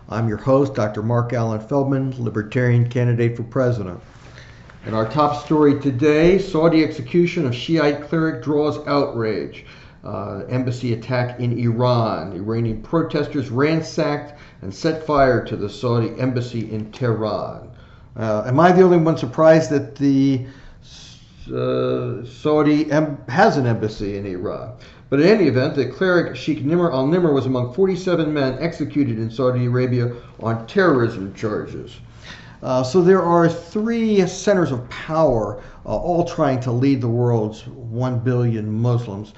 I'm your host, Dr. Marc Allan Feldman, Libertarian candidate for president. And our top story today, Saudi execution of Shiite cleric draws outrage. Embassy attack in Iran. Iranian protesters ransacked and set fire to the Saudi embassy in Tehran. Am I the only one surprised that the Saudi has an embassy in Iran? But in any event, the cleric Sheikh Nimr al-Nimr was among 47 men executed in Saudi Arabia on terrorism charges. So there are three centers of power, all trying to lead the world's 1 billion Muslims.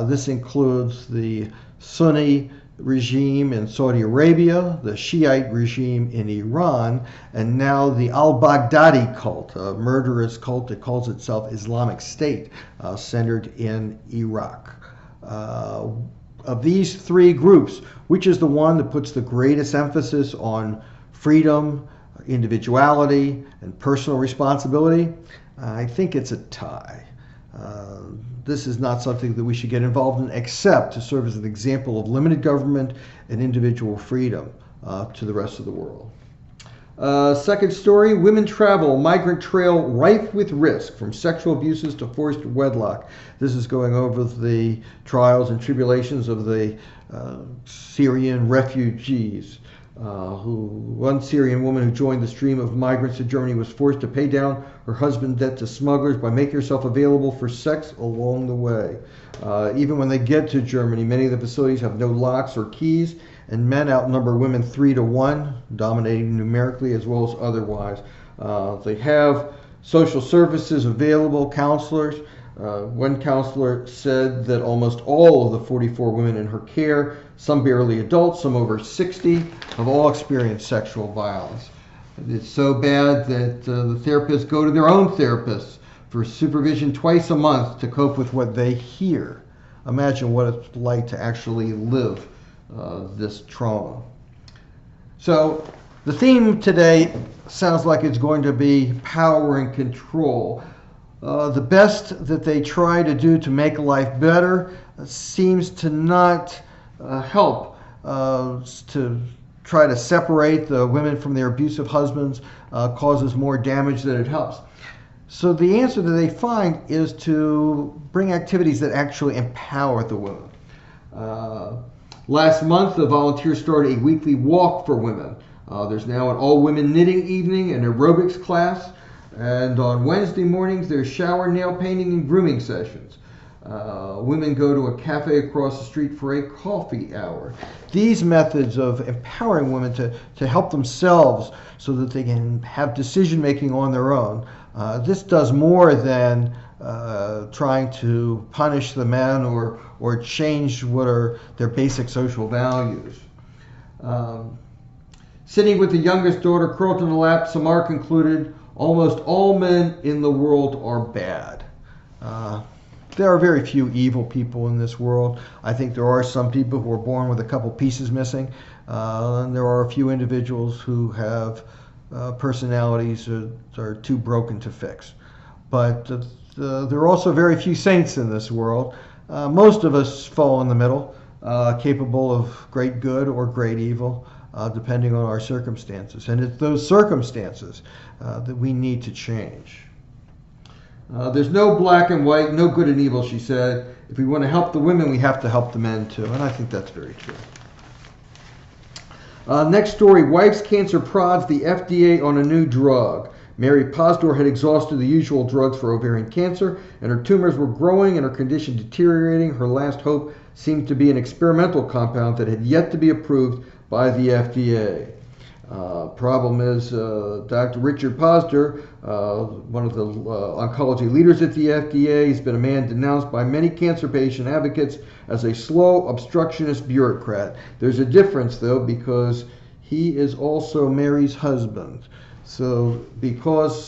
This includes the Sunni regime in Saudi Arabia, the Shiite regime in Iran, and now the al-Baghdadi cult, a murderous cult that calls itself Islamic State, centered in Iraq. Of these three groups, which is the one that puts the greatest emphasis on freedom, individuality, and personal responsibility? I think it's a tie. This is not something that we should get involved in except to serve as an example of limited government and individual freedom to the rest of the world. Second story, women travel, migrant trail rife with risk from sexual abuses to forced wedlock. This is going over the trials and tribulations of the Syrian refugees. One Syrian woman who joined the stream of migrants to Germany was forced to pay down her husband's debt to smugglers by making herself available for sex along the way. Even when they get to Germany, many of the facilities have no locks or keys, and men outnumber women 3 to 1, dominating numerically as well as otherwise. They have social services available, counselors. One counselor said that almost all of the 44 women in her care, some barely adults, some over 60, have all experienced sexual violence. It's so bad that the therapists go to their own therapists for supervision twice a month to cope with what they hear. Imagine what it's like to actually live this trauma. So the theme today sounds like it's going to be power and control. The best that they try to do to make life better seems to not help. To try to separate the women from their abusive husbands causes more damage than it helps. So the answer that they find is to bring activities that actually empower the women. Last month, the volunteers started a weekly walk for women. There's now an all-women knitting evening and aerobics class. And on Wednesday mornings, there's shower, nail painting, and grooming sessions. Women go to a cafe across the street for a coffee hour. These methods of empowering women to help themselves so that they can have decision-making on their own, this does more than trying to punish the men or change what are their basic social values. Sitting with the youngest daughter curled in the lap, Samar concluded, almost all men in the world are bad. There are very few evil people in this world. I think there are some people who are born with a couple pieces missing, and there are a few individuals who have personalities that are too broken to fix. But there are also very few saints in this world. Most of us fall in the middle, capable of great good or great evil, depending on our circumstances. And it's those circumstances that we need to change. There's no black and white, no good and evil, she said. If we want to help the women, we have to help the men too. And I think that's very true. Next story, wife's cancer prods the FDA on a new drug. Mary Posdor had exhausted the usual drugs for ovarian cancer, and her tumors were growing and her condition deteriorating. Her last hope seemed to be an experimental compound that had yet to be approved by the FDA. Problem is, Dr. Richard Posdor, one of the oncology leaders at the FDA, has been a man denounced by many cancer patient advocates as a slow, obstructionist bureaucrat. There's a difference, though, because he is also Mary's husband. So because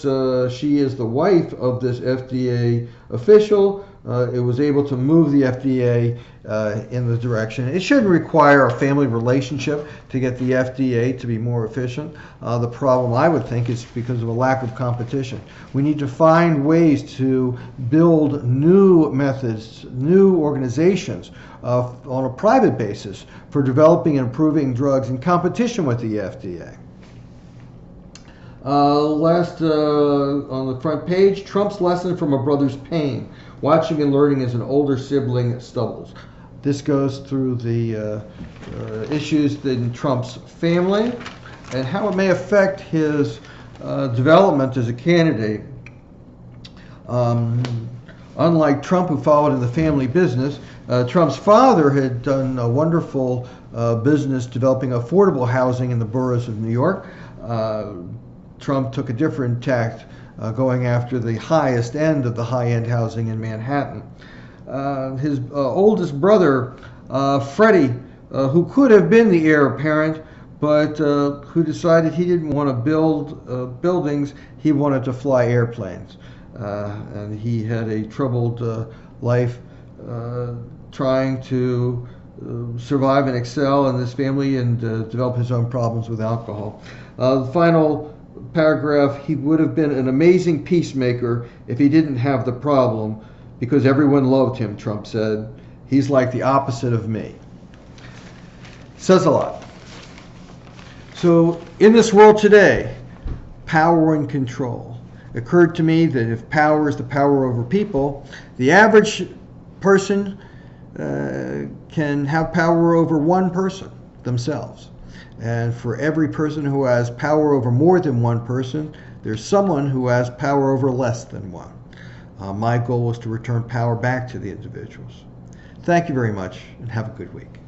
she is the wife of this FDA official, it was able to move the FDA in the direction. It shouldn't require a family relationship to get the FDA to be more efficient. The problem, I would think, is because of a lack of competition. We need to find ways to build new methods, new organizations on a private basis for developing and improving drugs in competition with the FDA. Last on the front page, Trump's lesson from a brother's pain. Watching and learning as an older sibling stumbles. This goes through the issues in Trump's family and how it may affect his development as a candidate. Unlike Trump, who followed in the family business, Trump's father had done a wonderful business developing affordable housing in the boroughs of New York. Trump took a different tact, going after the highest end of the high-end housing in Manhattan. His oldest brother, Freddie, who could have been the heir apparent, but who decided he didn't want to build buildings, he wanted to fly airplanes. And he had a troubled life trying to survive and excel in this family and develop his own problems with alcohol. The final paragraph, he would have been an amazing peacemaker if he didn't have the problem, because everyone loved him, Trump said. He's like the opposite of me. Says a lot. So in this world today, power and control. It occurred to me that if power is the power over people, the average person can have power over one person, themselves. And for every person who has power over more than one person, there's someone who has power over less than one. My goal is to return power back to the individuals. Thank you very much, and have a good week.